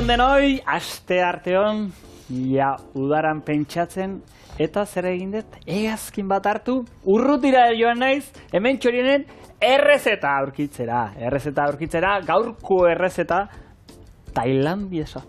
Arratsaldeon denoi, aste arteon, ja udaran pentsatzen, eta zer egin dut, egazkin bat hartu, urrutira joan naiz, hemen txorienen errezeta aurkitzera, gaurko errezeta, Tailandiesa.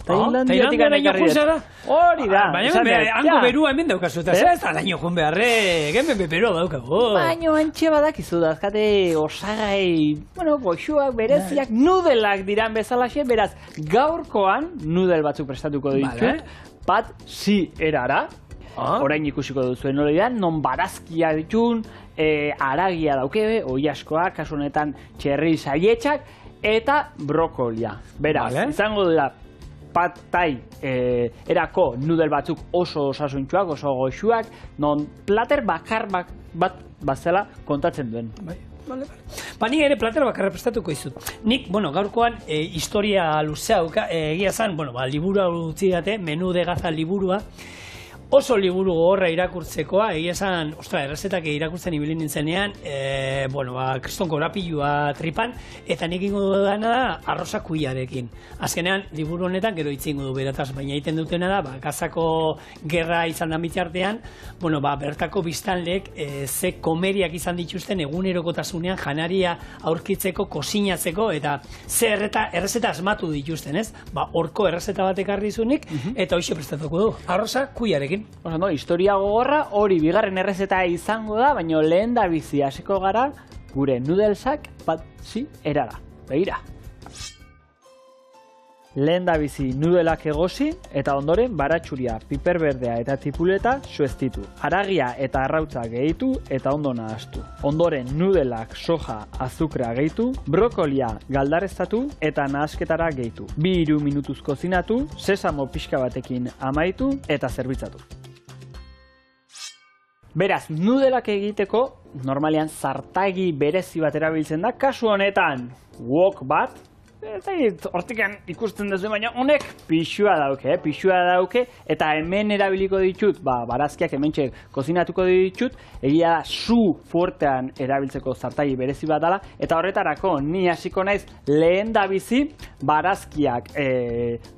Tailandiatik ekarri dut. Hori da. Baina, hango berua hemen daukazu, eta zer ez da laino joan beharre, hemen berua daukagu. Baina, antxe badakizu dazkate osagai, goxuak, bereziak, nudelak diran bezalaxe, beraz, gaurkoan, nudel batzuk prestatuko ditut, bat zi erara, orain ikusiko duzuen hori da, non barazkia ditun, aragia dauke, oiaskoa, kasu honetan txerri saietxak, eta brokolia. Beraz, izango dira, Pad Thai erako nudel batzuk oso osasuntxuak, oso goxuak, non plater bakar bat bazela kontatzen duen. Ba, nik ere plater bakarra prestatuko izut. Nik, gaurkoan historia luzea egia zan, liburua utzi date, Menu de Gaza liburua, oso liburu gogorra irakurtzekoa, egia esan, errezetak irakurtzen ibili nintzenean, kriston korapilua tripan, eta nik ingo dudana da arroza kuiarekin. Azkenean, liburu honetan gero itzingo du berataz, baina egiten dutena da, Gazako gerra izan da mitjartean, bertako biztanleek ze komeriak izan dituzten egunerokotasunean janaria aurkitzeko, kosinatzeko, eta ze errezeta asmatu dituzten, ez? Horko errezeta bat ekarri izunik, eta hoxe prestatuko du, arroza kuiarekin. Historia gogorra hori bigarren errezeta izango da, baina lehen da bizi hasiko gara gure nudelsak bat zi erara. Begira. Lehen da bizi nudelak egosi eta ondoren baratxuria, piper berdea eta tipuleta sueztitu. Haragia eta arrautza gehitu eta ondo nahaztu. Ondoren nudelak, soja, azukra gehitu, brokolia galdareztatu eta nahasketara gehitu. 2-3 minutuz kozinatu, sesamo pixka batekin amaitu eta zerbitzatu. Beraz, nudelak egiteko, normalean zartagi berezi bat erabiltzen da, kasu honetan wok bat, hortikan ikusten duzu, baina honek pixua dauke, eta hemen erabiliko ditut, barazkiak hementxe kozinatuko ditut, egia da su fuertean erabiltzeko zartagi berezi bat dela, eta horretarako ni hasiko naiz lehen da bizi barazkiak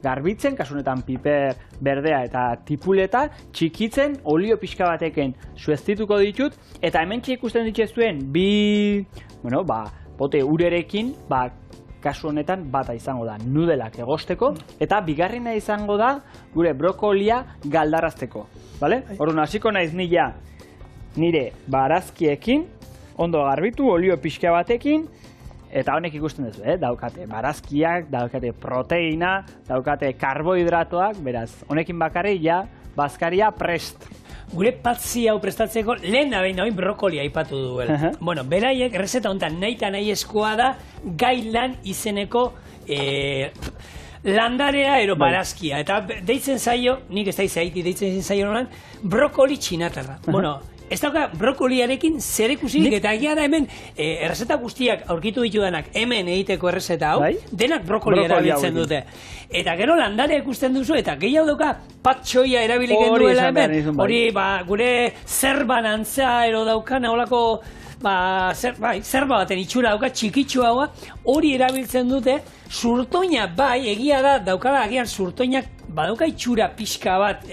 garbitzen, kasu honetan piper berdea eta tipuleta, txikitzen, olio pixka bateken sueztituko ditut, eta hementxe ikusten dituzuen pote urerekin, kasu honetan bata izango da nudelak egosteko, eta bigarrena izango da gure brokolia galdarazteko. Orduan, hasiko naiz nire barazkiekin, ondo garbitu, olio pixka batekin, eta honek ikusten duzu, daukate barazkiak, daukate proteina, daukate karbohidratoak, beraz, honekin bakarri bazkaria prest. Gure patzi hau prestatzeko, lehen da behin brokolia aipatu duela. Beraiek, errezeta honetan nahi eskoa da, gailan izeneko landarea ero barazkia. Eta deitzen zaio, nik ez da izaiti deitzen zaio nolan, brokoli txinatarra. Ez dauka brokoliarekin zer ikusik, eta egia da hemen errezeta guztiak aurkitu ditudanak hemen egiteko errezeta hau, denak brokolia erabiltzen dute. Eta gero landarea ikusten duzu, eta gehiago dauka patxoia erabiliken duela hemen. Hori, gure zerban antza ero daukan, holako zerba baten itxura dauka, txikitxua hori erabiltzen dute, zurtoina egia da, daukala agian zurtoinak badauka itxura pixka bat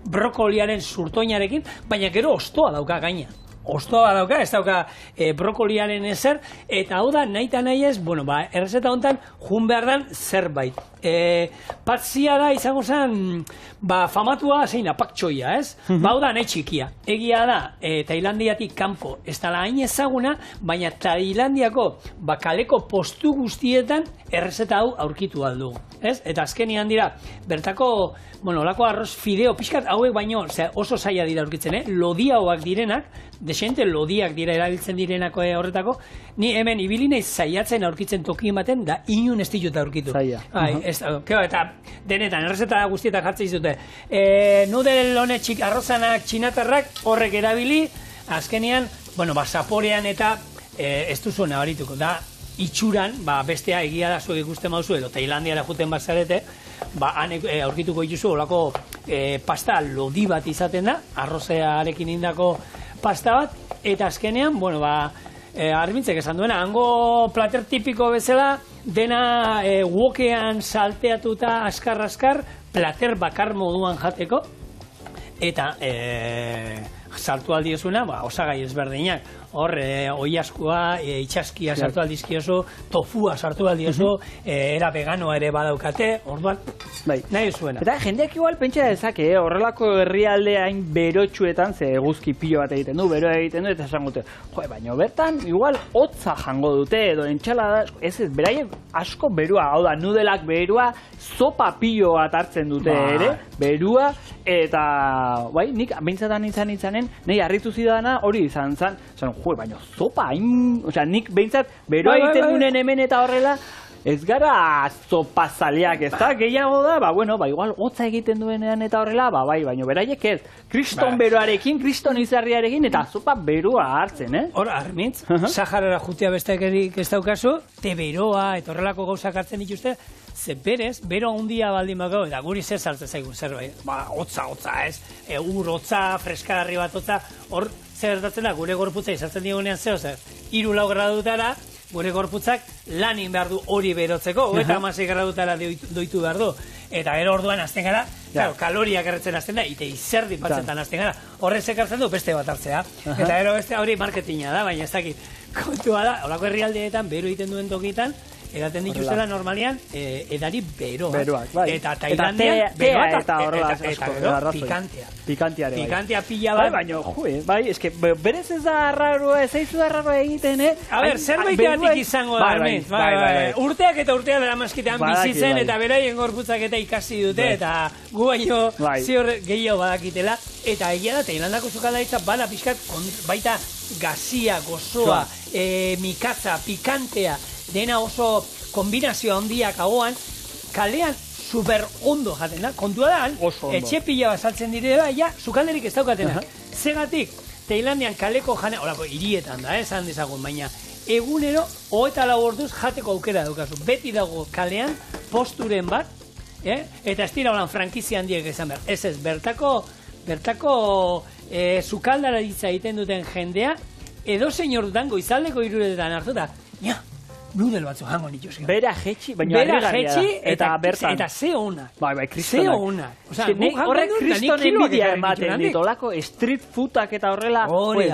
brokoliaren zurtoinarekin, baina gero ostoa dauka gaina. Ostoa dauka, ez dauka brokoliaren ezer, eta hau da, nahi eta nahi ez, errezeta honetan jun behar dan zerbait. Patzia da, izango zen, famatua zein apaktxoia, ez? Hau da, nahi txikia. Egia da, Tailandiatik kanpo ez dala hain ezaguna, baina Tailandiako kaleko postu guztietan errezeta hau aurkitu aldu. Eta azkenian dira, bertako, olako arroz fideo, pixkat hauek baino, oso zaila dira aurkitzen, lodiagoak direnak, desente lodiak dira erabiltzen direnako horretako, ni hemen ibili naiz zaiatzen aurkitzen toki ematen, da inun ez ditut aurkitu. Zaila. Eta denetan, errezeta guztietak jartzen dizute. Nudel honek arrozanak txinatarrak horrek erabili, azkenian, zaporean eta ez duzu nabarituko, da itxuran, bestea egia da zuek ikusten mauzu, edo Tailandiara juten bazarete, aurkituko dituzu olako pasta lodi bat izaten da, arrozearekin indako pasta bat, eta azkenean, Armintzek esan duena, hango plater tipiko bezala, dena wokean salteatuta askar-askar, plater bakar moduan jateko, eta sartu aldiozuna, osagai ezberdinak. Hor, oiaskua, itxaskia sartu aldizkiozu, tofua sartu aldiozu, era veganoa ere badaukate, orduan, nahi zuena. Eta jendeak igual pentsa dezake, horrelako herrialde hain berotxuetan, ze eguzki pilo bat egiten du, bero egiten du, eta esan gute, baina bertan, igual hotza jango dute, edo entxalada, ez, beraiek asko berua, hau da, nudelak berua, sopa pilo bat hartzen dute ere, berua, eta, nik behintzatan izanen, nahi harritu zidana hori izan zen, baina sopa hain, nik behintzat beroa egiten dunen hemen eta horrela, ez gara sopa zaleak, ez da, gehiago da, igual hotza egiten duenean eta horrela, baina beraiek ez, kriston beroarekin, kriston izarriarekin, eta sopa beroa hartzen, Hor, Armitz, Saharara jutea bestekerik ez daukazu, te beroa, eta horrelako gauzak hartzen dituzte, ze berez, bero handia baldin bako, eta guri zer sartzen zaigun zerbait, hotza ez, ur hotza, freskagarri bat hotza, hor, zer gertatzen da, gure gorputza izartzen digunean zer, 3-4 gradutara, gure gorputzak lanin behar du hori berotzeko, eta 16 gradutara doitu behar du. Eta gero orduan azten gara, kaloriak erretzen azten da, eta izerdi batzetan azten gara. Horren zekartzen du beste bat hartzea. Eta gero beste hori marketinga da, baina ez dakit. Kontua da, holako herrialdeetan, bero egiten duen tokitan, eraten dituztela normalian edari beroak. Eta Tailandian beroa eta horrela asko. Pikantea. Pikantea pila bat. Baina, eske, berez ez da arraroa, ez aizu da arraroa egiten, A ber, zerbaiteatik izango da, Armitz. Urteak eta urteak dara maskitean bizitzen, eta beraien gorputzak eta ikasi dute, eta gu baino zior gehiago badakitela. Eta egia da, Tailandako sukaldaritza bada pixkat, baita gazia, gozoa, mikatza, pikantea, dena oso kombinazio handiak hauan, kalean super ondo jaten da. Kontua da, etxe pila bat saltzen direla, sukalderik ez daukatenak. Zegatik, Tailandian kaleko jane, horako hirietan da, esan dezagun, baina egunero, 24 orduz jateko aukera daukazu. Beti dago kalean, posturen bat, eta ez dira holan frankizia handiek esan behar. Ez, bertako sukaldaritza egiten duten jendea, edo zein ordutan goizaldeko 3etan hartuta, nudel batzu jango nituzke. Bera jetxi, baina harrigarria da. Eta bertan. Eta ze honak. Kristonak. Ze honak. Horrek kriston enbidia ematen dit, olako street foodak eta horrela,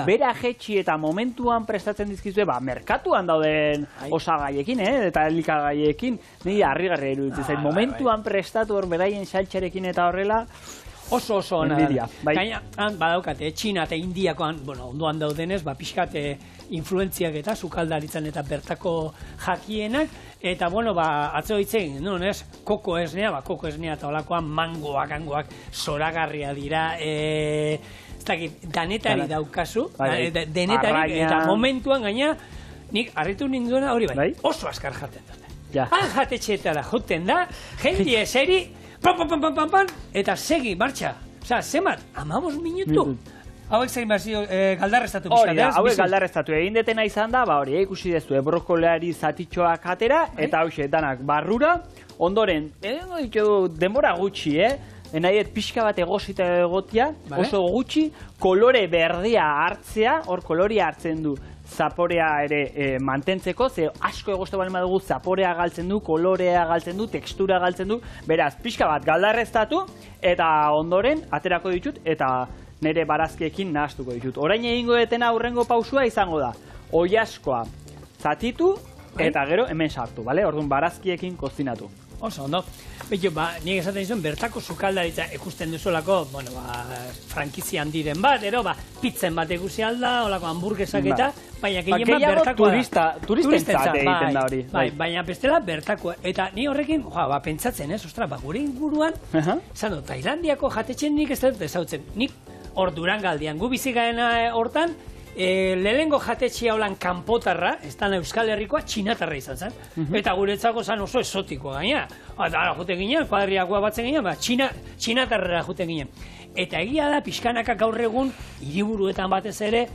bera jetxi eta momentuan prestatzen dizkizue, merkatuan dauden osagaiekin, eta elikagaiekin, nire harrigarria iruditzen zait. Momentuan prestatu hor beraien saltxarekin eta horrela, oso ona da. Gaina, badaukate, Txina eta Indiakoan, ondoan daudenez, pixkat influentziak eta sukaldaritzan eta bertako jakienak, eta, atzo hitzen, koko esnea, koko esnea eta olakoan mangoak, hangoak, zoragarria dira, ez dakit, danetari daukazu, denetari, eta momentuan gaina, nik harritu ninduena hori bai, oso askar jaten dute. Jatetxeetara joten da, jendia eseri, pan, eta segi, martxa. Osa, zemat, 15 minutu. Hauek zein bazio galdarreztatu bizkat, ez? Hauek galdarreztatu egin detena izan da, ikusi dezu, brokoleari zatitxoak atera, eta hauxe, danak barrura, ondoren, denbora gutxi, nahiet pixka bat egosita egotia, oso gutxi, kolore berdea hartzea, hor kolorea hartzen du, zaporea ere mantentzeko, ze asko egoste balen badugu zaporea galtzen du, kolorea galtzen du, tekstura galtzen du, beraz, pixka bat galdarreztatu, eta ondoren, aterako ditut, eta nire barazkiekin nahastuko ditut. Orain egingo detena aurrengo pausua izango da, oiaskoa zatitu, eta gero hemen sartu, orduan barazkiekin kozinatu. Oso, ondo. Beto, nik esaten izan, bertako sukaldaritza ikusten duzulako, frankizia handiren bat, pitzen bat ikusi alda, olako hamburguesak eta, baina gehien bat bertakoa da. Turistentzat egiten da hori. Baina bestela bertakoa. Eta ni horrekin, pentsatzen, gure inguruan, zan du, Tailandiako jatetxen nik ez dut ezautzen. Nik hor Durangaldian, gu bizikaena hortan, lehengo jatetxea holan kanpotarra, ez da Euskal Herrikoa, txinatarra izan zen. Eta guretzako zan oso esotikoa gaina. Eta juten ginen, kuadriakoa batzen ginen, txinatarra juten ginen. Eta egia da, pixkanaka gaur egun, hiriburuetan batez ere,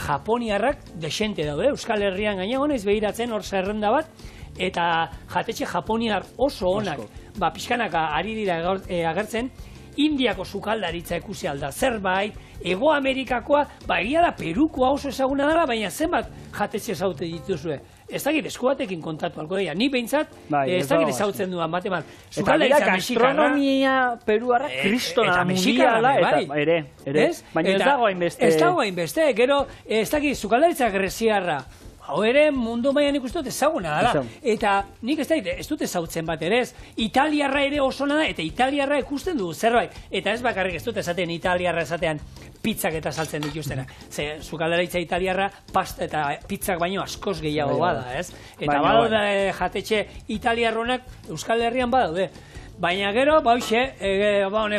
japoniarrak desente daude, Euskal Herrian gaina honez behiratzen hor zerrenda bat, eta jatetxe japoniar oso onak, pixkanaka ari dira agertzen, Indiako sukaldaritza ikusi alda zerbait, Ego Amerikakoa, egia da Perukoa oso ezaguna dela, baina zenbat jatetxe zaute dituzue. ez dakit esku batekin kontatu alko dira. Ni behintzat, Bai, ez dakit ezautzen duan bate bat. Eta dira, gastronomia peruarra kristona mundiala, eta ere. Baina ez dago hainbeste. Ez dago hainbeste, gero, ez dakit, sukaldaritza greziarra. Hau ere mundu mailan ikusten dut ezaguna dela. Eta nik ez dut ezautzen bat ere ez. Italiarra ere oso da, eta italiarra ikusten du zerbait. Eta ez bakarrik ez dut esaten italiarra esatean pizzak eta saltzen dituztenak. Ze, sukaldaritza italiarra pasta eta pizzak baino askoz gehiago bada, ez? Eta badaude jatetxe italiarronak Euskal Herrian badaude. Baina gero, hoxe,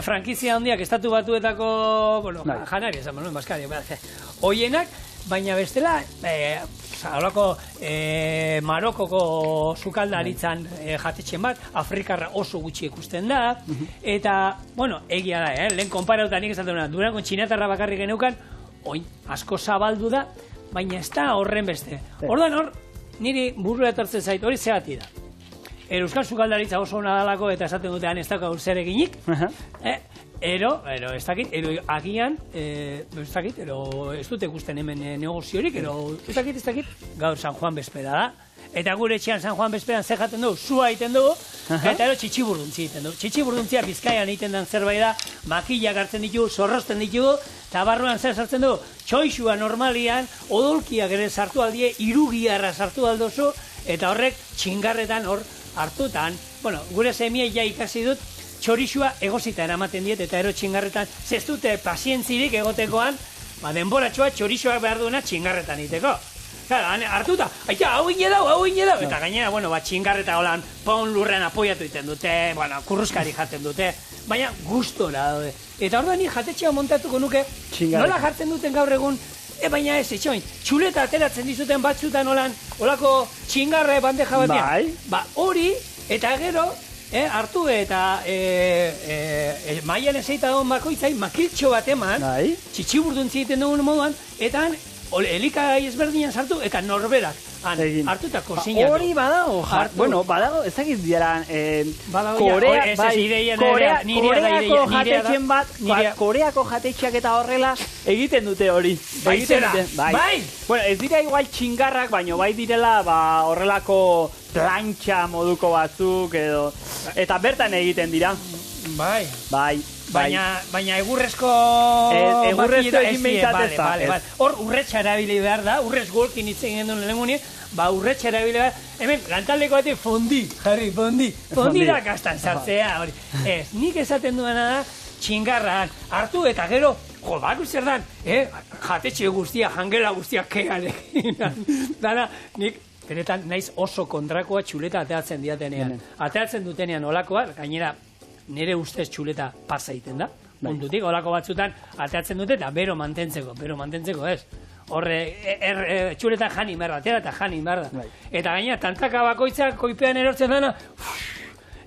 frankizia handiak estatu batuetako, janari esan, baskari, hoienak, baina bestela, holako Marokoko sukaldaritzan jatetxen bat, Afrikarra oso gutxi ikusten da, eta, egia da, lehen konparauta nik esaten duna, Durangon txinatarra bakarrik geneukan, oin, asko zabaldu da, baina ez da horren beste. Orduan hor, niri burua etortzen zait, hori zehati da. Euskal sukaldaritza oso ona dalako eta esaten dutean ez dauka zer eginik, ero, ez dakit, agian, ez dakit, ez dute ikusten hemen negoziorik, ez dakit, gaur San Juan Bespera da, eta gure etxean San Juan Besperan zer jaten dugu, sua egiten dugu, eta txitxiburduntzia egiten dugu. Txitxiburduntzia Bizkaian egiten den zerbait da, makillak hartzen ditugu, zorrosten ditugu, eta barruan zer sartzen dugu, txoixua normalian, odolkiak ere sartu aldie, irugiarra sartu aldozu, eta horrek txingarretan hor hartutan, gure semia ja ikasi dut, txorixua egozita eramaten diet, eta ero txingarretan, ez dute pazientzirik egotekoan, denboratxoa txorixoak behar duena txingarretan iteko. Hartuta, hau ine dau, eta gainera, txingarreta holan, paun lurrean apoiatu iten dute, kurruskari jaten dute, baina gustora daude. Eta orduan ni jatetxea montatuko nuke, nola jartzen duten gaur egun, baina ez, etxoin, txuleta ateratzen dizuten batzutan olako txingarre bandeja batean. Hori, eta gero, hartu eta mailan ezeita dagoen bakoitzai, makiltxo bat eman, txitxiburduntzi egiten dugun moduan, eta elikagai ezberdinan sartu, eta norberak. Hartu eta kozinatu. Hori badago, badago, ez dakit diaran, Koreako jatetxeak eta horrela egiten dute hori. Bai! Ez dira igual txingarrak, baina bai direla horrelako plantxa moduko batzuk edo, eta bertan egiten dira. Bai. Baina egurrezko egin behintzat ez da. Hor urretxa erabili behar da, urrez golkin itzen gendun lehenenguni, urretxa erabili behar, hemen lantaldeko bate fondi, jarri, fondi da kastan sartzea, hori. Ez, nik esaten duena da, txingarran, hartu eta gero, baku zer dan, jatetxe guztia, jangela guztia, kearekin. Dana, nik, benetan, naiz oso kontrakoa txuleta ateratzen diatenean. Ateratzen dutenean olakoa, gainera, nire ustez txuleta pasa egiten da. Mundutik, olako batzutan ateratzen dute eta bero mantentzeko ez. Horre, txuleta jani merda, atera eta jani merda. Eta gaina, tantaka bakoitzak koipean erortzen dana,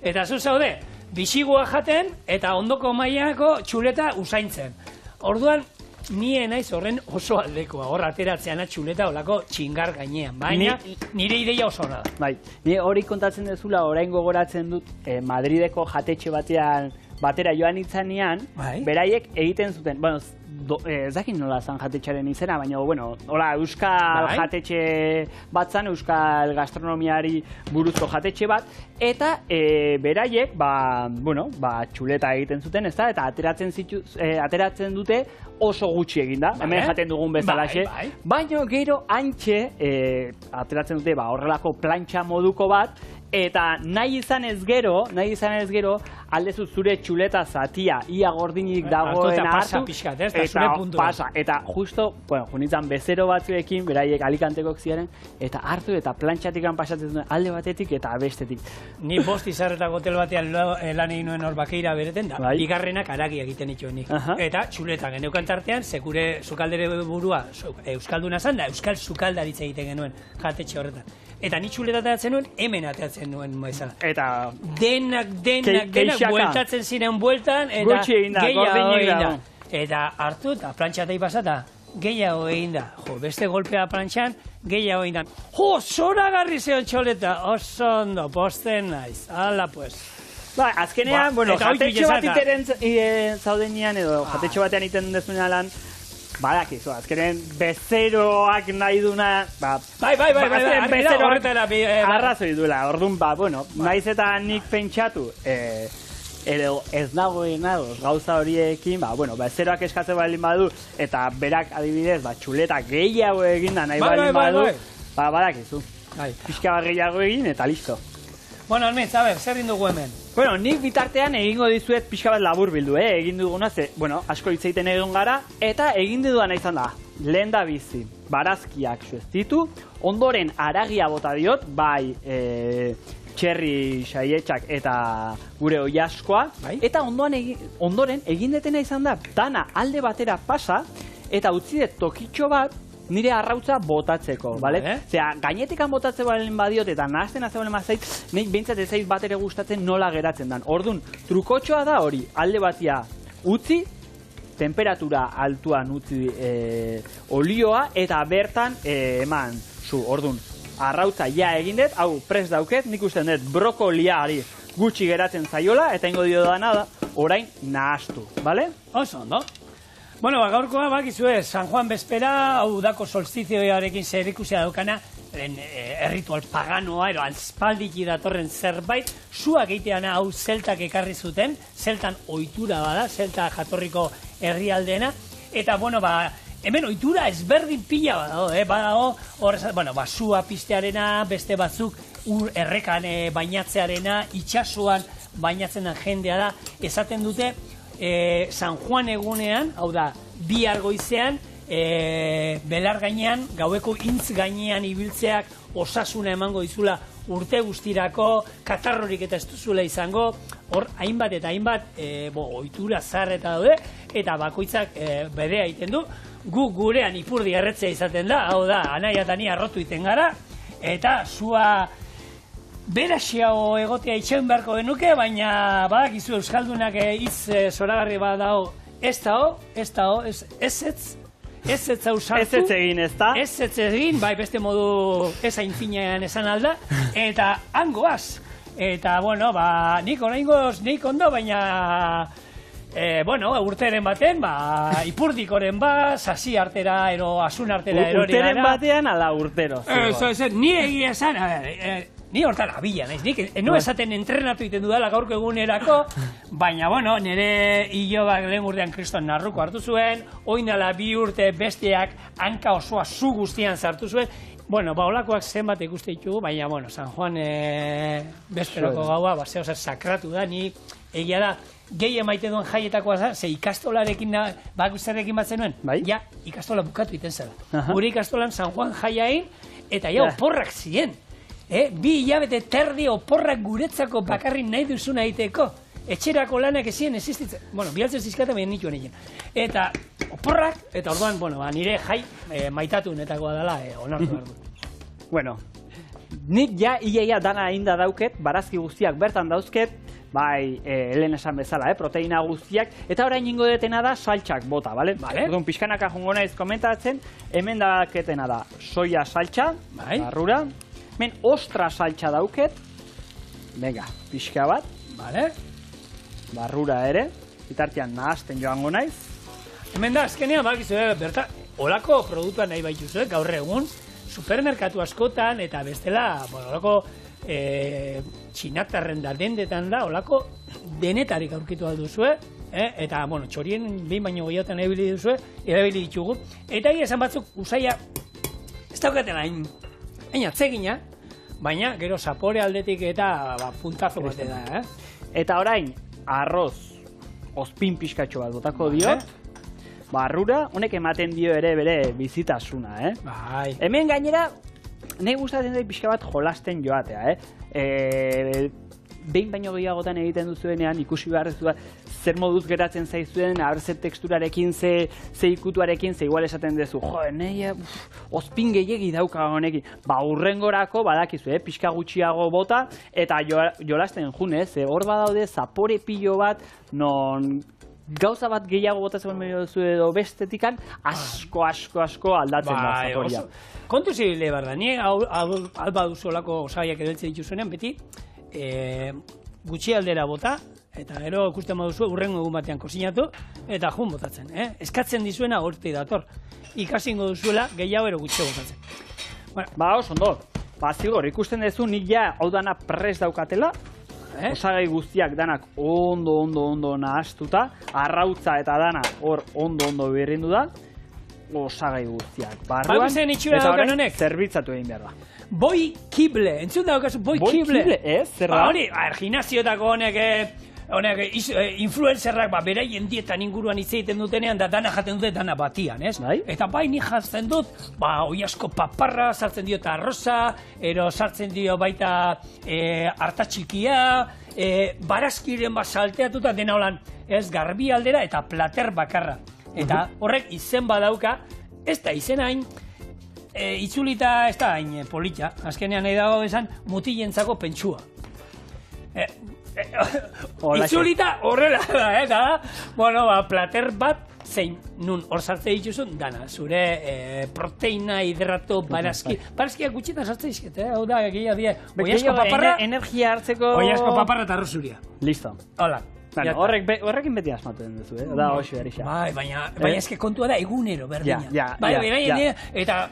eta zu zaude, bisigua jaten eta ondoko mailako txuleta usaintzen. Orduan, nire naiz horren oso aldekoa, hor ateratzeana txuleta olako txingar gainean, baina nire ideia oso hona da. Bai, nire hori kontatzen dezula, orain gogoratzen dut, Madrideko jatetxe batera joan itzanean, beraiek egiten zuten, ez dakit nola zan jatetxearen izena, baina, hola, euskal jatetxe bat zan, euskal gastronomiari buruzko jatetxe bat, eta beraiek, txuleta egiten zuten, ez da, eta ateratzen dute oso gutxi eginda, hemen jaten dugun bezalaxe, baina gero antxe ateratzen dute horrelako plantxa moduko bat, eta nahi izan ez gero, aldezu zure txuleta zatia, ia gordinik dagoena hartu, eta justo, junitzen bezero batzuekin, beraiek Alicantekoak ziren, eta hartu eta plantxatikan pasatzen duen alde batetik eta bestetik. Ni bost izarretako hotel batean lan egin nuen hor Bakeira bereten da, bigarrenak aragi egiten ituen nik. Eta txuleta geneukan tartean, sekure sukaldere burua euskalduna zan da, euskal sukaldaritza egiten genuen jatetxe horretan. Eta ni txuleta ateratzen nuen, hemen ateratzen nuen bezala. Eta denak, bueltatzen ziren bueltan, eta gehiago egin da. Eta hartu eta plantxatei pasata, gehiago egin da. Beste golpea plantxan, gehiago egin da. Zoragarri zeon txoleta, oso ondo, posten naiz. Hala pues. Azkenean, jatetxe bat iteren zaudenean, edo jatetxe batean iten dezunean lan, badakizu, azkenen bezeroak nahi duna, Bai, horretara. Arrazoi duela, orduan, bueno, naiz eta nik pentsatu, edo ez nagoen ados gauza horiekin, bueno, bezeroak eskatzen baldin badu, eta berak adibidez, txuleta gehiago egin da nahi baldin badu, badakizu. Pixka bat gehiago egin, eta listo. Bueno, Almitz, a ber, zer dugu hemen? Bueno, nik bitartean egingo dizuet pixka bat labur bildu, egin duguna, asko hitz egiten egon gara, eta egin dudan izan da, lehen da bizi, barazkiak sueztitu, ondoren aragia bota diot, bai, txerri saietxak eta gure oiaskoa, eta ondoren egin detena izan da, dana alde batera pasa, eta utzi dut tokitxo bat, nire arrautza botatzeko, bale? Zera, gainetikan botatzen balen badiot eta nahazten azabalen mazait, nik behintzat ezait bat ere gustatzen nola geratzen dan. Orduan, trukotxoa da hori, alde batia utzi, temperatura altuan utzi olioa, eta bertan eman zu. Orduan, arrautza ja egin dut, hau pres dauket, nik usten dut brokoliari gutxi geratzen zaiola, eta ingo dio dana da, orain nahaztu, bale? Oso, ondo. Bueno, gaurkoa bakizue, San Juan Bespera, hau dako solstizioarekin zerikusia daukana, erritual paganoa, ero aspaldik datorren zerbait, zuak egiteana hau zeltak ekarri zuten, zeltan ohitura bada, zelta jatorriko herrialdeena, eta, bueno, hemen ohitura ezberdin pila badago, zua piztearena, beste batzuk errekan bainatzearena, itxasuan bainatzen den jendea da, esaten dute, San Juan egunean, hau da, bihar goizean, belar gainean, gaueko intz gainean ibiltzeak osasuna emango dizula urte guztirako, katarrorik eta ez duzula izango, hor, hainbat eta hainbat, ohitura zarreta daude, eta bakoitzak bere egiten du, gu gurean ipurdi erretzea izaten da, hau da, anaia eta ni arrotu iten gara, eta zua beraxiago egotea itxeun beharko genuke, baina badakizu euskaldunak hitz zoragarri badago, ez hau sartu. Ez egin, ez da? Ez egin, bai beste modu ez hain finean esan alda, eta hangoaz. Eta, bueno, nik oraingoz nik ondo, baina urteren baten, ipurdikoren sasi artera, asun artera erori gara. Urteren batean ala urtero. Ni egia esan, ni hortan abila, naiz, nik no esaten entrenatu iten dudala gaurko egunerako, baina, nire hilobak lehen urtean kriston narruko hartu zuen, oinala 2 urte besteak hanka osoa zu guztian sartu zuen, olakoak zenbat ikuste ditugu, baina, San Juan besperoko gaua, zehozer sakratu da, ni egia da, gehi emaite duen jaietakoa da, ze ikastolarekin, zerrekin bat zenuen, ja, ikastola bukatu iten zela. Gure ikastolan San Juan jaiain, eta ja, oporrak ziren. 2 hilabete terdi oporrak guretzako bakarrik nahi duzuna egiteko. Etxerako lanak ezien existitzen. Bialtzen zizkata baina nituen egin. Eta oporrak, eta orduan, nire jai maitatun-etakoa dela, onartu behar du. Nik ja iaia dana inda dauket, barazki guztiak bertan dauzket, bai, lehen esan bezala, proteina guztiak, eta orain ingo detena da saltxak bota, bale? Orduan, pixkanaka jongo naiz komentatzen, hemen daketena da soia saltxa, barrura, hemen ostra saltxa dauket, venga, pixka bat, barrura ere, bitartean nahazten joango naiz. Hemen da, azkenean, berta, olako produktua nahi baituzue, gaur egun, supermerkatu askotan, eta bestela, olako txinatarren da dendetan da, olako denetarik aurkitu alduzue, eta, txorien behin baino gehiagotan erabili ditugu, eta esan batzuk usaia, ez daukaten hain atzegina, baina gero zapore aldetik eta puntazo bate da, Eta orain, arroz, ozpin pixkatxo bat botako diot, barrura, honek ematen dio ere bere bizitasuna, Hemen gainera, nahi gustatzen da pixka bat jolasten joatea, behin baino gehiagotan egiten duzuenean, ikusi behar duzu zer moduz geratzen zaizuen, zer teksturarekin, ze ikutuarekin, ze igual esaten duzu, nahi ozpin gehiegi dauka honekin. Urrengorako badakizu, pixka gutxiago bota, eta jolasten june, ze hor badaude zapore pilo bat, non gauza bat gehiago botatzen medio duzu edo bestetikan, asko aldatzen da zaporia. Kontu zibile behar da, ni alba duzu olako osagaiak edeltzen dituzuenean, beti gutxi aldera bota, eta gero ikusten baduzu urrengo egun batean kozinatu, eta jun botatzen. Eskatzen dizuena horti dator. Ikasingo duzuela gehiago ero gutxe botatzen. Bueno. Ba, oso ondo. Ba, zigor, ikusten duzu nik ja hau dana prest daukatela, osagai guztiak danak ondo nahastuta, arrautza eta dana hor ondo berrindu da, osagai guztiak barruan, eta horrek zerbitzatu egin behar da. Boi Kible, entzun daukazu, Boi Kible. Boi Kible, ez? Zer da? Hori, gimnasiotako honek influencerrak beraien dietan inguruan hitz egiten dutenean da dana jaten dute dana batian, ez? Bai? Eta bai ni jatzen dut, oiasko paparra, sartzen dio eta arroza, ero sartzen dio baita hartatxikia, barazkiren salteatuta dena holan, ez, garbi aldera eta plater bakarra. Eta horrek izen badauka, ez da izen hain, itzulita ez da hain polita, azkenean nahi dago esan mutilentzako pentsua. Itzulita horrela da, bueno, plater bat zein nun hor sartze dituzun dana, zure proteina, hidrato, barazkiak gutxitan sartze dizket, hau da, egia oiasko paparra, energia hartzeko... Oiasko paparra eta arrozuria. Listo. Hola. Bueno, horrekin beti asmatzen duzu, da hoxo erixa. Bai, baina eske kontua da egunero berdina. Bai, eta,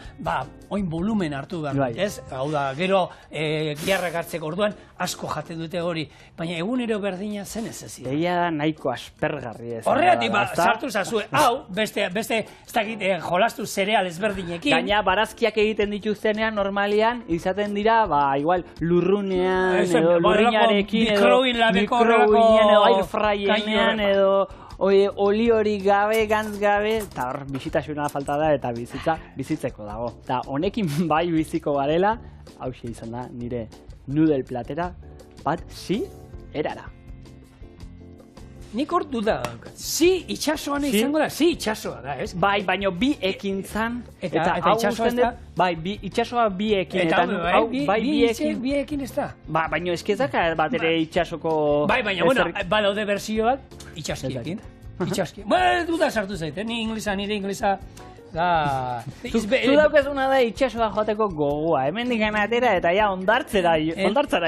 oin volumen hartu behar, ez? Hau da, gero giarrak hartzeko orduan asko jaten dute hori, baina egunero berdina zen ez ezin. Egia da nahiko aspergarri ez. Horregatik, sartu zazue, hau, beste, ez dakit, jolastu zereal ezberdinekin. Gaina, barazkiak egiten dituztenean, normalian, izaten dira, igual, lurrunean, edo lurrinarekin, edo mikrobinean, edo airfryerean, edo oli hori gabe, gantz gabe, eta hor, bizitasuna falta da, eta bizitzeko dago. Eta honekin bai biziko garela, hauxe izan da, nire noodle platera, bat, erara. Nik hor duda daukat. Itxasoan izango da? Itxasoa da, ez? Bai, baina bi ekintzan, eta hau gusten dut, bai, itxasoa bi ekin, eta hau, bi ekin ez da? Ba, baina eskezaka bat ere itxasoko... Bai, baina, bueno, badaude bersioak, itxaskiekin. Itxaski. Bueno, duda sartu zaite, nire inglesa... Zu daukezuna da itxasoa joateko gogoa, hemendik atera eta ja ondartzara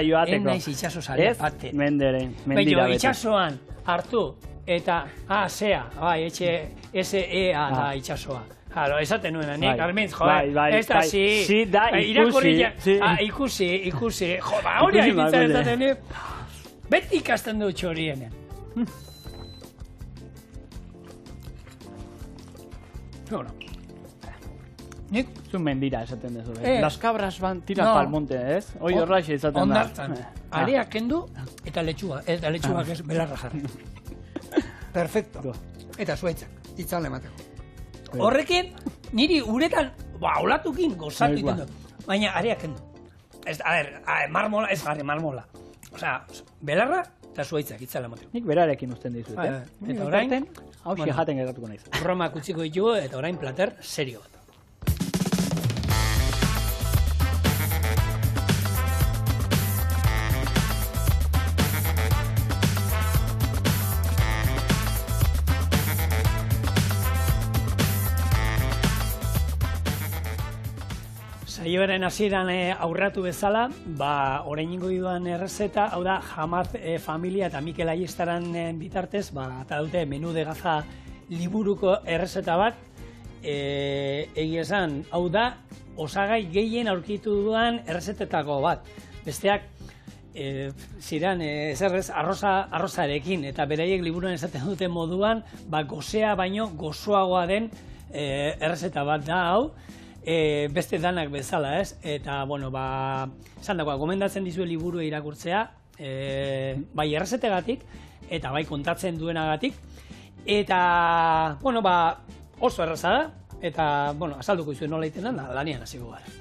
joateko. Naiz itxaso zale bate. Mendira bete. Itxasoan hartu eta zea, bai, S-E-A da itxasoa. Jalo, esaten nuena, nik, Armintz, ez da, ikusi, hori hainitzen esaten nik, beti ikasten du txorienen. Bueno. Nik? Zu mendira esaten dezu. Las cabras van tiran pal monte, ez? Hoi horraxe esaten da. Ondartzan. Area kendu eta letxuga. Eta letxuga ez belarra jarri. Perfecto. Eta zuaitzak. Itzalde emateko. Horrekin, niri uretan, olatukin gozatu iten dut. Baina area kendu. A ver, marmola, ez jarri marmola. Osea, belarra eta zuaitzak itzalde emateko. Nik berarekin usten dizut, Eta orain, hau jaten geratuko naiz. Bromak utziko ditugu eta orain plater serio bat. Saioaren hasieran aurratu bezala, orain ingo dudan errezeta, hau da, Hamad familia eta Mikel Aiestaran bitartez, eta dute menu de gaza liburuko errezeta bat, egia esan, hau da, osagai gehien aurkitu dudan errezetetako bat. Besteak, ziren, zerrez, arrozarekin, eta beraiek liburuan esaten duten moduan, gozea baino gozoagoa den errezeta bat da, hau, beste danak bezala, ez? Eta, bueno, esan dagoa, gomendatzen dizue liburu irakurtzea, bai errezetegatik, eta bai kontatzen duenagatik, eta, bueno, oso erraza da, eta, bueno, azalduko izue nola itenan, lanian hasiko gara.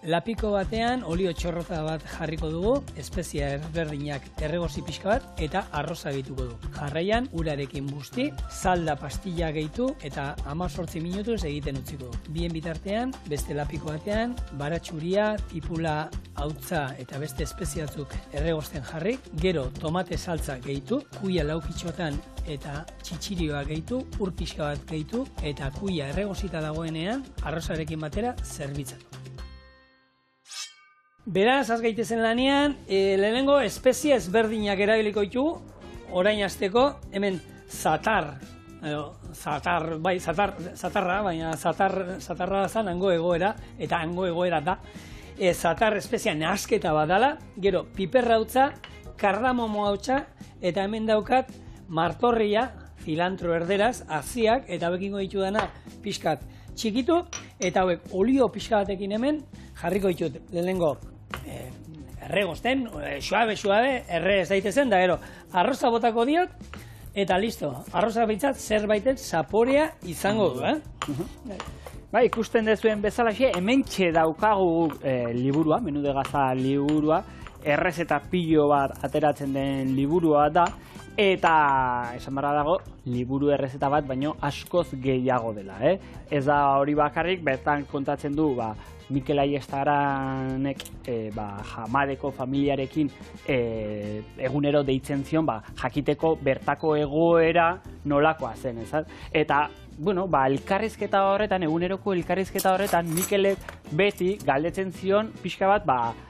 Lapiko batean olio txorrota bat jarriko dugu, espezia ezberdinak erregozi pixka bat, eta arroza gehituko du. Jarraian, urarekin busti, salda pastilla gehitu, eta 18 minutuz egiten utziko. Bien bitartean, beste lapiko batean, baratxuria, tipula, hautza eta beste espeziatzuk erregosten jarri, gero tomate saltza gehitu, kuia laukitxotan eta txitsirioa gehitu, ur pixka bat gehitu, eta kuia erregozita dagoenean, arrozarekin batera zerbitzatu. Beraz, az gaitezen lanean, lehenengo espezie ezberdinak erabiliko ditugu, orain hasteko, hemen zatarra, baina zatarra zan hango egoera, eta hango egoera da. Zatar espezia nahasketa badala, gero piperrautza, kardamomo hautsa, eta hemen daukat martorria, cilantro erderaz, aziak, eta bekingo ditu dana pixkat txikitu, eta hauek olio pixka batekin hemen jarriko ditut. Lehenengo erregozten, suabe, erre ez daitezen, da gero arroza botako diot, eta listo, arroza bintzat zerbaiten zaporea izango du, Bai, ikusten dezuen bezalaxe, hementxe daukagu liburua, Menu de Gaza liburua, errezeta pilo bat ateratzen den liburua da, eta esan barra dago, liburu errezeta bat, baino askoz gehiago dela. Ez da hori bakarrik, bertan kontatzen du, Mikel Aiestaranek Jamadeko familiarekin egunero deitzen zion, jakiteko bertako egoera nolakoa zen, ezat? Eta elkarrizketa horretan, eguneroko elkarrizketa horretan, Mikelek beti galdetzen zion pixka bat,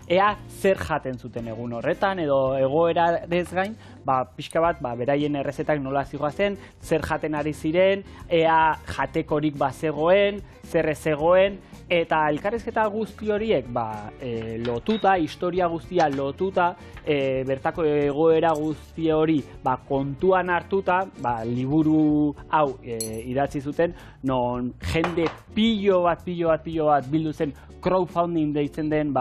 ea zer jaten zuten egun horretan, edo egoera ez gain, pixka bat, beraien errezetak nola zigoazen, zer jaten ari ziren, ea jatekorik bazegoen, zer ez zegoen, eta elkarrizketa guzti horiek lotuta, historia guztia lotuta, bertako egoera guzti hori kontuan hartuta, liburu hau idatzi zuten, non jende pilo bat bildu zen crowdfunding deitzen den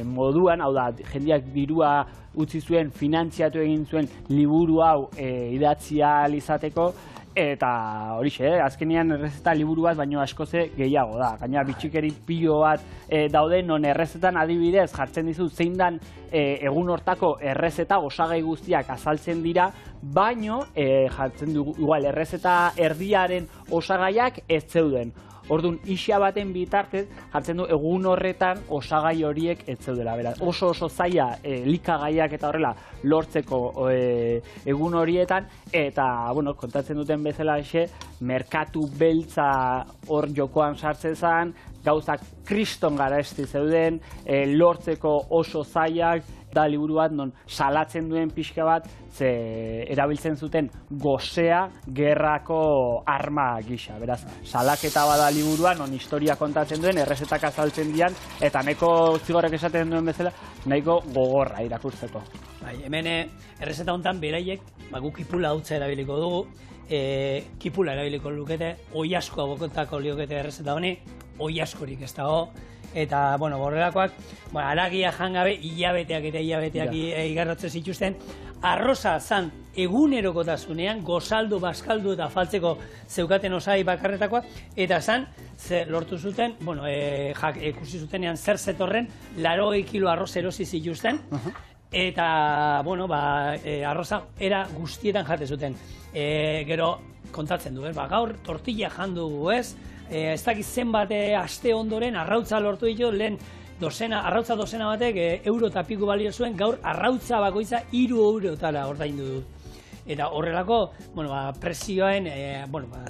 moduan, hau da, jendeak dirua utzi zuen, finantziatu egin zuen liburu hau idatzi ahal izateko, eta horixe, azkenean errezeta liburu bat baino askoze gehiago da. Gainera bitxikeri pilo bat daude, non errezetan adibidez jartzen dizu zein dan egun hortako errezeta osagai guztiak azaltzen dira, baino jartzen dugu igual errezeta erdiaren osagaiak ez zeuden. Orduan, isia baten bitartez jartzen du egun horretan osagai horiek ez zeudela. Beraz, oso zaila elikagaiak eta horrela lortzeko egun horietan, eta kontatzen duten bezala merkatu beltza hor jokoan sartzen zen, gauzak kriston garesti zeuden, lortzeko oso zailak, da liburu bat non salatzen duen pixka bat, ze erabiltzen zuten gosea gerrako arma gisa. Beraz, salaketa bada liburua, non historia kontatzen duen, errezetak azaltzen dian, eta nahiko zigorrek esaten duen bezala, nahiko gogorra irakurtzeko. Hemen errezeta honetan beraiek, guk kipula hautza erabiliko dugu, kipula erabiliko lukete, oi asko abokotako liokete errezeta honi, oi askorik ez dago, eta, borrelakoak, aragia jangabe, hilabeteak eta hilabeteak igarrotzen zituzten, arroza zan egunerokotasunean, gozaldu, baskaldu eta faltzeko zeukaten osai bakarretakoak, eta zan, lortu zuten, ikusi zutenean zer zetorren, 80 kilo arroz erosi zituzten, eta, arroza era guztietan jate zuten. Gero, kontatzen du, gaur tortilla jandugu, ez dakit zenbat aste ondoren arrautza lortu ditu, lehen arrautza dozena batek euro eta piku balio zuen, gaur arrautza bakoitza 3 eurotara ordaindu du. Eta horrelako, presioen,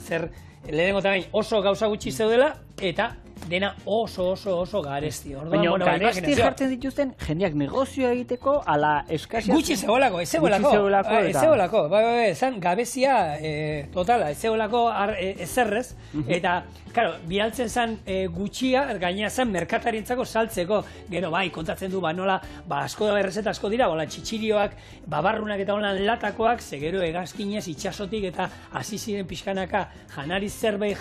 zer lehenengo eta gain oso gauza gutxi zeudela, eta dena oso garesti. Baina garesti jartzen dituzten, jendeak negozioa egiteko, ala eskazia... Gutxi zegoelako, ez zegoelako. Zan gabezia totala, ez zegoelako ezerrez, eta, karo, bialtzen zan gutxia, gaina zan merkatarintzako saltzeko, gero kontatzen du, nola, asko errezeta asko dira, txitxirioak, babarrunak eta holan latakoak, ze gero egazkinez itxasotik eta hasi ziren pixkanaka janari zerbait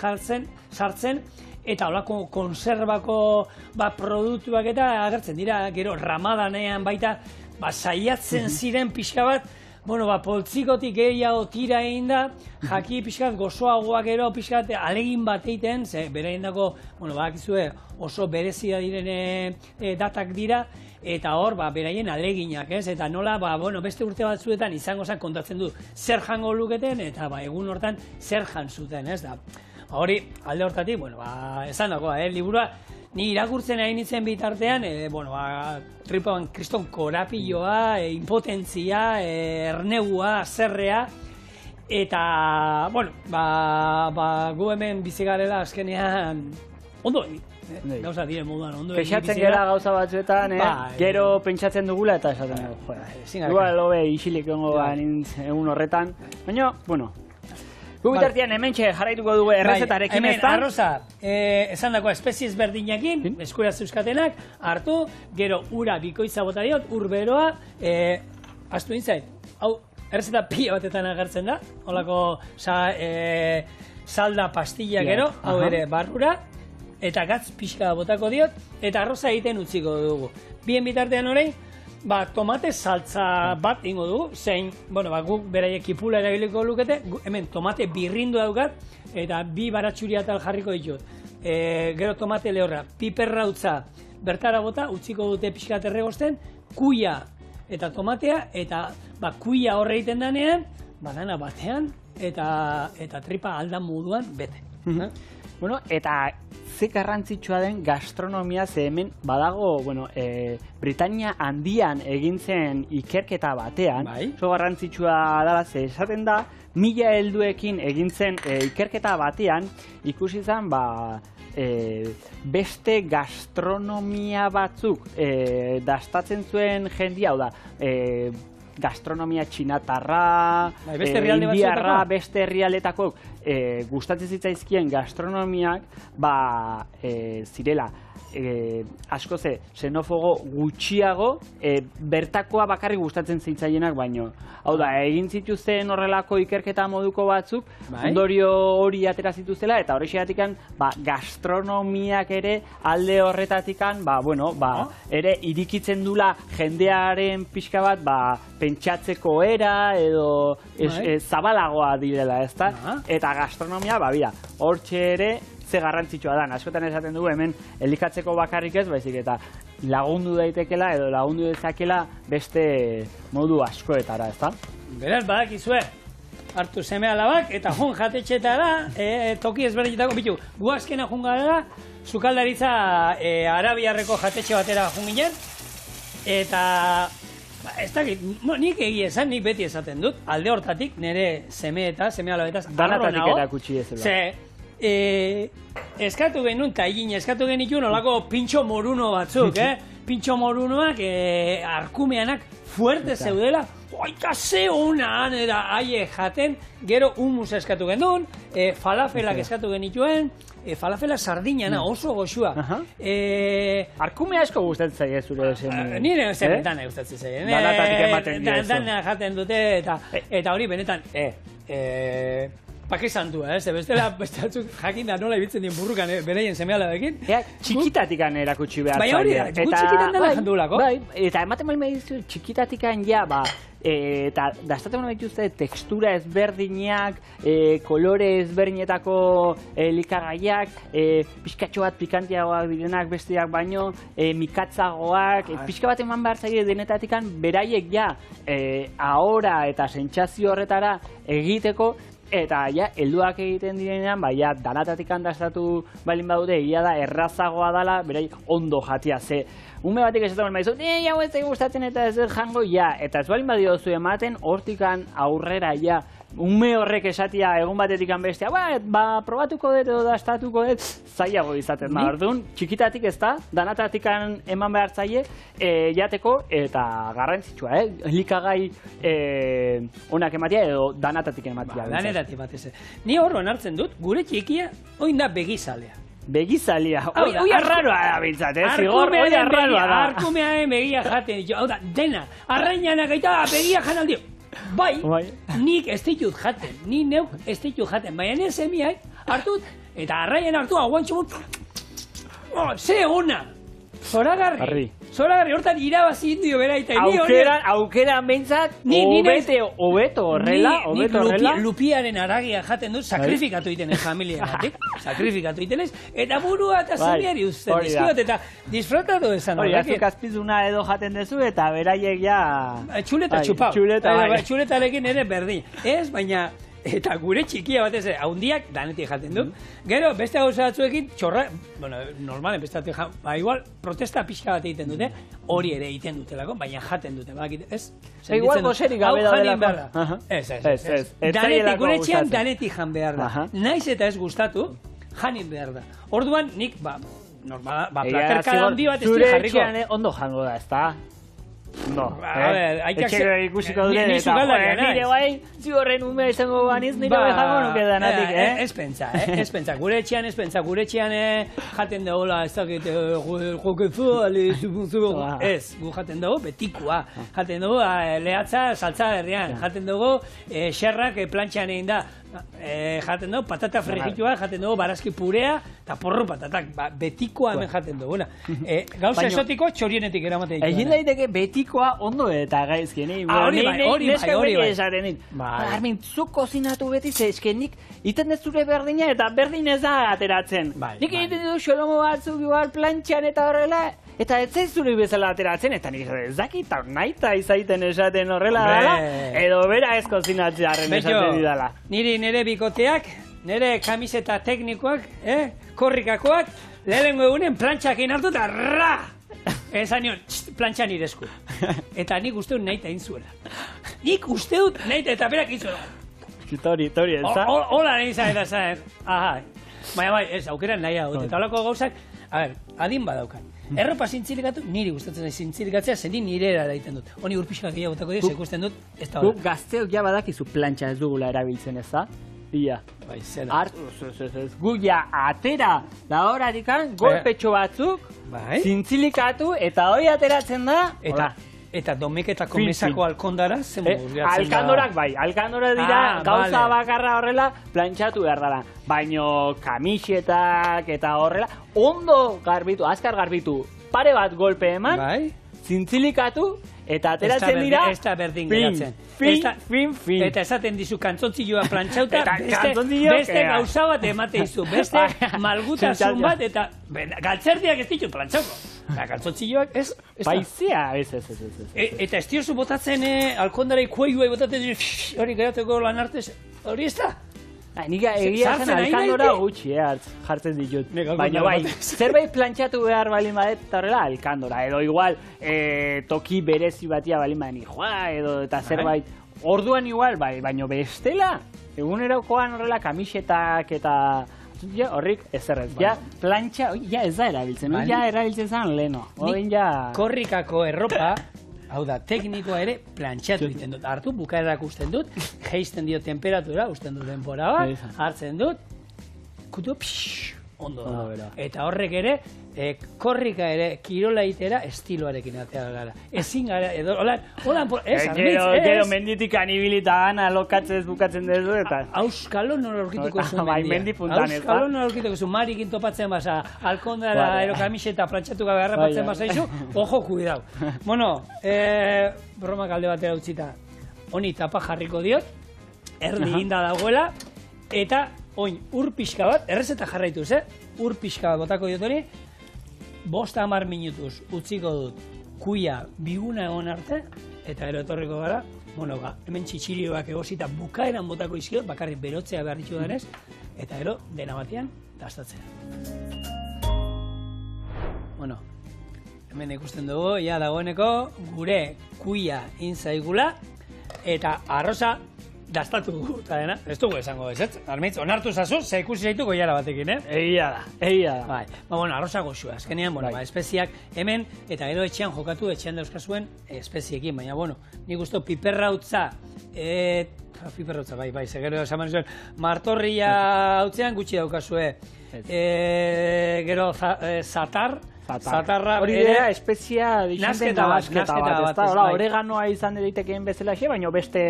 sartzen, eta holako konserbako produktuak eta agertzen dira, gero ramadanean baita saiatzen ziren pixka bat, poltsikotik gehiago tira egin da, jaki pixkat gozoagoak gero pixkat alegin bat egiten, ze bere egindako, bakizue oso berezia diren datak dira, eta hor, beraien aleginak, eta nola, beste urte batzuetan izango zen kontatzen du zer jango luketen, eta egun hortan zer jan zuten, ez da. Hori, alde hortatik, esan dago, liburua, ni irakurtzen ari nintzen bitartean, tripoan kriston korapilloa, impotentzia, ernegua, zerrea, eta, gu hemen bizigarela azkenean, ondo, Gauza dire moduan ondo egin Pexatzen bizira. gara gauza batzuetan, Bai. gero pentsatzen dugula eta esaten dugu, ezin joder, gara. igual hobe isilik egongo banintz egun horretan, baina, bueno, gu bitartean hementxe jarraituko dugu errezetarekin hemen, ezta? arroza, esan dagoa espeziez berdinakin, eskura zeuzkatenak, hartu, gero ura bikoitza bota diot, ur beroa, astu intzait, hau, errezeta pila batetan agertzen da, holako salda pastilla gero, hau ere barrura, eta gatz pixka botako diot, eta arroza egiten utziko dugu. Bien bitartean orain, tomate saltza bat ingo dugu, zein, guk beraiek kipula erabiliko lukete, hemen tomate birrindu daukat, eta 2 baratxuri atal jarriko ditut. Gero tomate lehorra, piperra utza, bertara bota, utziko dute pixka erregosten, kuia eta tomatea, eta kuia horre egiten danean, banana batean, eta tripa aldan moduan bete. Bueno, eta ze garrantzitsua den gastronomia, ze hemen badago, Britania handian egin zen ikerketa batean, oso garrantzitsua dela, ze esaten da, 1000 helduekin egin zen ikerketa batean, ikusi zen, beste gastronomia batzuk dastatzen zuen jendia, hau da, gastronomia txinatarra, indiarra, beste herrialdetako gustatzen zitzaizkien gastronomiak zirela asko xenofobo gutxiago bertakoa bakarrik gustatzen zitzaienak baino. Hau da, egin zituzten horrelako ikerketa moduko batzuk, ondorio hori atera zituztela, eta horrexegatik gastronomiak ere alde horretatik ere irikitzen dula jendearen pixka bat pentsatzeko era edo zabalagoa direla, ezta? Eta gastronomia, hortxe ere ze garrantzitsua da. Askotan esaten dugu hemen elikatzeko bakarrik ez, baizik eta lagundu daitekela edo lagundu dezakela beste modu askoetara, ezta? Beraz, badakizue, hartu seme alabak eta jun jatetxetara, toki ezberdinetako bitu. Gu azkena jun gara, sukaldaritza arabiarreko jatetxe batera jun ginen, eta ez dakit, nik egia esan, nik beti esaten dut, alde hortatik nire seme alabetaz danatatik erakutsi ezela. Eskatu genuen, eta eskatu genituen olako pintxo moruno batzuk, pintxo morunoak arkumeanak fuerte zeudela, oita ze honan, eta aie jaten, gero humus eskatu genuen, falafelak eskatu genituen, falafela sardinana oso goxua. Arkumea asko gustatzen zaie zure semi. Nire dana gustatzen zaie. Danatatik ematen diozu. Dana jaten dute, eta hori benetan, pake santua, bestela beste batzuk jakin da nola ibiltzen dien burrukan beraien seme-alabekin. Txikitatikan erakutsi behar zaila. Baina hori da, gu txikitan dela jandulako. Eta ematen bali dizu txikitatikan eta dastaten bali dituzte tekstura ezberdinak, kolore ezberdinetako elikagaiak, pixkatxo bat pikantiagoak direnak besteak baino, mikatzagoak, pixka bat eman behar zaile denetatikan beraiek ahora eta sentsazio horretara egiteko. Eta helduak egiten direnean, danatatik handastatu balin badute, egia da, errazagoa dela, berai ondo jatia, ze ume batik esaten balizu, jau ez gustatzen eta ez jango, eta ez balin badiozu ematen, hortikan aurrera, ume horrek esatia egun batetik bestea, probatuko dut edo dastatuko dut, zailago izaten da, orduan, txikitatik ez da, danatatik eman behar zaie, jateko, eta garrantzitsua, elikagai onak ematia edo danatatik ematia. Danetatik batez. Ni horroan hartzen dut, gure txikia, oin da begizalea. Begizalea, oi arraroa da bintzat, zigor, oi arraroa da. Arkumearen begia jaten ditu, hau da, dena, arrainanak eta begia jan aldio. Bai, nik ez ditut jaten, ni neuk ez ditut jaten, baina nire semiak hartut, eta arraian hartu aguantxo mut, ze ona, zoragarri, hortan irabazi indio bera, eta ni hori... Aukeran behintzat, hobeto horrela. Nik lupiaren aragia jaten dut, sakrifikatu itenez familiagatik, sakrifikatu itenez, eta burua eta zemiari uzten dizkiot, eta disfrutatu esan horrekin. Hori, azuk azpizuna edo jaten dezu, eta beraiek txuleta txupau, txuletarekin ere berdin. Ez, baina... Eta gure txikia batez, haundiak danetik jaten du. Gero, beste gauza batzuekin, normalen beste batekin, igual, protesta pixka bat egiten dute, hori ere egiten dutelako, baina jaten dute, ez? Igual gozerik gabe da delako. Ez. Danetik, gure txian danetik jan behar da. Naiz eta ez gustatu, janin behar da. Orduan, nik, Normala, platerka handi bat ez dira jarriko. Zure etxean ondo jango da, ez da? No, etxeko ikusiko dure, ni sukaldaria naiz. Nire bai, ziorren umea izango baniz, nire bai jango nuke danatik, Ez pentsa, gure etxean jaten dagoela, ez dakit, jokezu, ez, gu jaten dago betikoa, jaten dago lehatza, saltza herrian, jaten dago xerrak plantxan egin da, jaten dugu patata frijitua, jaten dugu barazki purea, eta porro patatak, betikoa hemen jaten dugu. Gauza esotiko txorienetik eramaten ditu. Egin daiteke betikoa ondo eta gaizkien. Hori bai. Armin, zuk kozinatu beti ze eskenik, iten ez zure berdina eta berdin ez da ateratzen. Nik egiten dut xolomo batzuk igual plantxan eta horrela, eta ez zaiz zure bezala ateratzen, eta nik ez dakit, nahi eta izaiten esaten horrela dala, edo bera ez kozinatzearen esaten didala. Nire bikoteak, nire kamiseta teknikoak, korrikakoak, lehenengo egunen plantxakin hartu eta ra! Esan nion, plantxa nire esku. Eta nik uste dut nahi eta zuela. Nik uste dut nahi eta berak zuela. Tori, ez da? Hola nahi zain, aha. Baina bai, ez, aukera nahi hau. Eta holako gauzak, adin badaukan. Erropa zintzilikatu, niri gustatzen nahi zintzilikatzea, zendi nire eraiten dut. Honi urpixka gehiago botako dira, ikusten dut, ez da hori. Guk gazteok ja badakizu plantxa ez dugula erabiltzen, ez da? Ia. Bai, zera. Gu ja atera da horarikan, golpetxo batzuk, zintzilikatu, eta hori ateratzen da, Eta domeketako mesako alkondara, alkandorak bai, alkandora dira, gauza bakarra horrela, plantxatu behar dara. Baina kamisetak eta horrela, ondo garbitu, azkar garbitu, pare bat golpe eman, zintzilikatu, eta ateratzen dira, ez da berdin geratzen. Fin. Eta esaten dizu kantzontziloa plantxauta, beste gauza bat emate izu, beste malgutasun bat, eta galtzerdiak ez ditu plantxauko. Kantzontziloak ez. Paizea, ez. Eta ez diozu botatzen alkondarei kueioa botatzen hori gerateko lan artez, hori ez da? Nik egia zen alkandora gutxi jartzen ditut. Baina bai, zerbait plantxatu behar balin badet eta horrela alkandora. Edo igual toki berezi batia balin badeni joa edo eta zerbait. Orduan igual bai, baina bestela. Egunerokoan horrela kamisetak eta horrik ezerrez. Ja plantxa, ja ez da erabiltzen. Ja erabiltzen zen leheno. Korrikako erropa, hau da, teknikoa ere plantxatu egiten dut. Hartu, bukaerak usten dut, geisten dio temperatura, usten dut denbora bat, hartzen dut, kutu, ondo da. Eta horrek ere, korrika ere, kirola itera estiloarekin atea gara. Ezin gara, edo, holan, ez, gero menditik anibilita gana lokatzez bukatzen dezu, eta... Auskalo nola aurkituko zu mendia. Bai, mendi puntan ez da. Auskalo nola aurkituko zu, marikin topatzen basa, alkondara, aerokamiseta, plantxatuka garrapatzen basa izu, ojo, kuidau. Bueno, bromak alde batera utzita, honi tapa jarriko diot, erdi inda dagoela, eta oin, ur pixka bat, errezeta jarraituz, ur pixka bat botako diot hori, 5-10 minutuz utziko dut kuia biguna egon arte, eta gero etorriko gara, hemen txitxirioak egosita bukaeran botako izkiot, bakarrik berotzea behar ditu denez, eta gero dena batean dastatzea. Hemen ikusten dugu, ja dagoeneko gure kuia inzaigula, eta arroza dastatu dugu, eta dena, ez dugu esango ez, Armitz, onartu zazu, ze ikusi zaitu goiara batekin, Egia da. Arroza goxua, azkenean, espeziak hemen, eta gero etxean jokatu, etxean dauzkazuen espeziekin, baina, nik uste piperrautza, piperrautza, bai, ze gero esan zuen, martorria hautzean gutxi daukazue, gero zatarra, hori dira espezia nasketa bat, oreganoa izan editekeen bezala xe, baina beste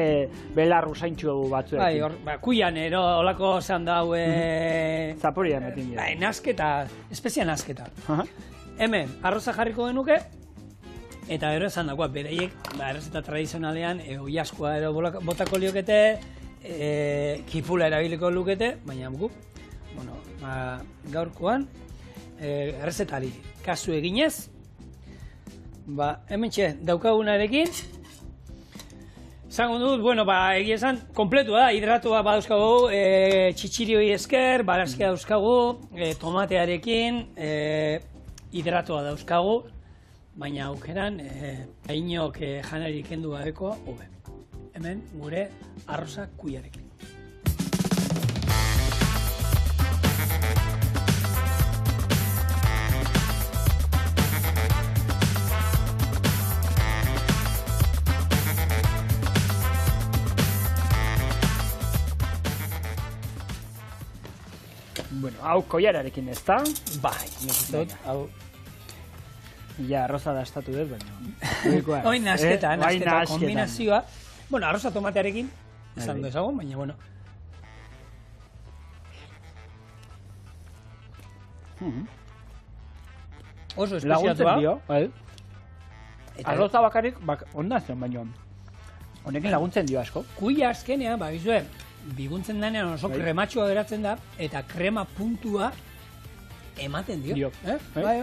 belar usaintxu batzuekin. Bai, kuian, olako zan dau... Zaporia metin dira. Nasketa, espezia nasketa. Hemen, arroza jarriko genuke, eta gero esan dagoa, bereiek, errezeta tradizionalean, oiaskoa ero botako liokete, kipula erabiliko lukete, baina guk, gaurkoan, errezetari kasu eginez, hemen daukagunarekin, zango dut, egia esan, kompletua da, hidratua badauzkagu, txitxirioi esker, barazkia dauzkagu, tomatearekin, hidratua dauzkagu, baina aukeran, hainok janari kendu gabeko, hemen gure arroza kuiarekin. Bueno, hau koiararekin ez da? Bai, nik uste dut, hau... Ja, arroza dastatu dut, baina... Oin nasketa, Nasketan. kombinazioa. Bueno, arroza tomatearekin, esan dezagun, baina, bueno. Oso Laguntzen espeziatua. dio, bai. Eta Arroza bakarrik, onda zen, baina... Honekin laguntzen dio asko. kuia azkenean, bagizue, biguntzen danean oso Bai. krematxoa geratzen da, eta krema puntua ematen dio. Bai.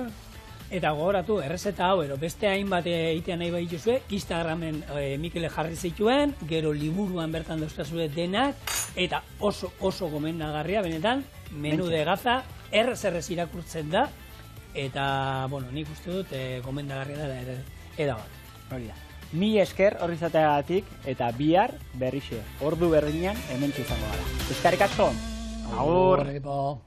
Eta gogoratu, errezeta hau, ero beste hainbat egitea nahi bai dituzue, Instagramen Mikele jarri zituen, gero liburuan bertan dauzkazue denak, eta oso gomendagarria, benetan, menu de gaza, errez irakurtzen da, eta, bueno, nik uste dut gomendagarria da era bat. Hori da. Mi esker horri izateagatik eta bihar berrixe. Ordu berdinean hemen izango gara. Eskerrik asko. Agur.